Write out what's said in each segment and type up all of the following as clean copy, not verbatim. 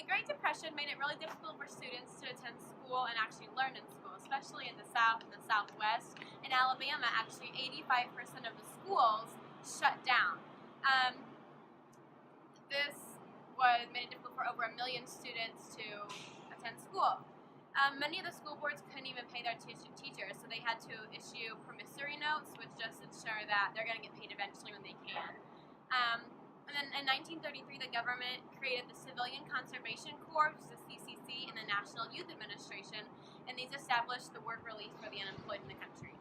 The Great Depression made it really difficult for students to attend school and actually learn in school, especially in the South and the Southwest. In Alabama, actually 85% of the schools shut down. This made it difficult for over 1 million students to attend school. Many of the school boards couldn't even pay their teachers, so they had to issue promissory notes, which just ensure that they're going to get paid eventually when they can. And then in 1933, the government created the Civilian Conservation Corps, which is the CCC, and the National Youth Administration, and these established the work relief for the unemployed in the country.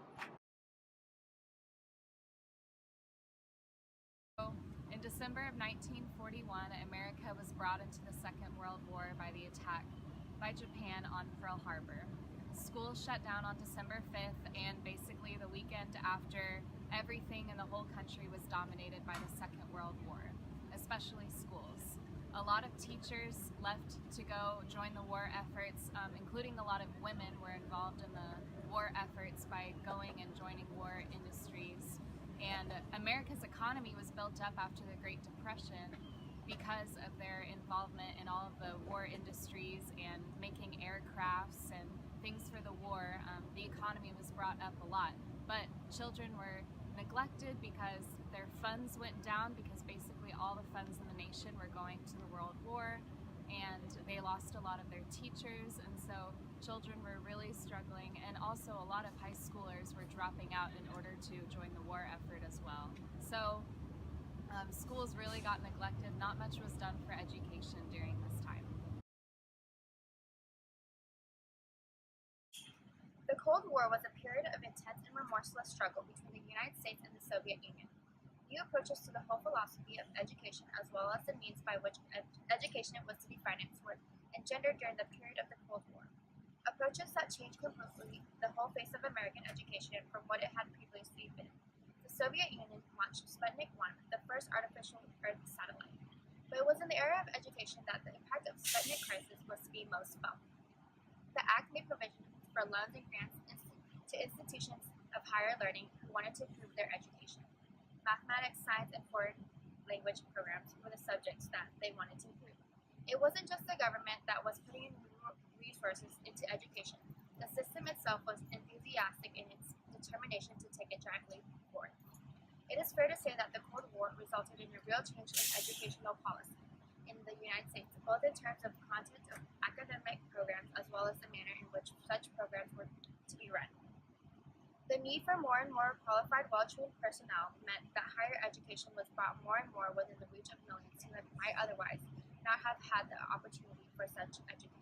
In December of 1941, America was brought into the Second World War by the attack by Japan on Pearl Harbor. Schools shut down on December 5th, and basically the weekend after, everything in the whole country was dominated by the Second World War, especially schools. A lot of teachers left to go join the war efforts, including a lot of women were involved in the war efforts by going and joining war industries. And America's economy was built up after the Great Depression because of their involvement in all of the war industries and making aircrafts and things for the war. The economy was brought up a lot, but children were neglected because their funds went down, because basically all the funds in the nation were going to the World War, and they lost a lot of their teachers, and so children were really struggling, and also a lot of high schoolers were dropping out in order to join the war effort as well. So schools really got neglected. Not much was done for education during this time. The Cold War was a period of intense and remorseless struggle between the United States and the Soviet Union. New approaches to the whole philosophy of education, as well as the means by which education was to be financed, were engendered during the period of the Cold War. Approaches that changed completely the whole face of American education from what it had previously been. The Soviet Union launched Sputnik 1, the first artificial Earth satellite. But it was in the era of education that the impact of Sputnik crisis was to be most felt. The Act made provision for loans and grants to institutions of higher learning who wanted to improve their education. Mathematics, science, and foreign language programs were the subjects that they wanted to improve. It wasn't just the government that was putting in resources into education. The system itself was enthusiastic in its determination to take a giant leap forward. It is fair to say that the Cold War resulted in a real change in educational policy in the United States, both in terms of content of academic programs as well as the manner in which such programs were to be run. The need for more and more qualified, well-trained personnel meant that higher education was brought more and more within the reach of millions who might otherwise not have had the opportunity for such education.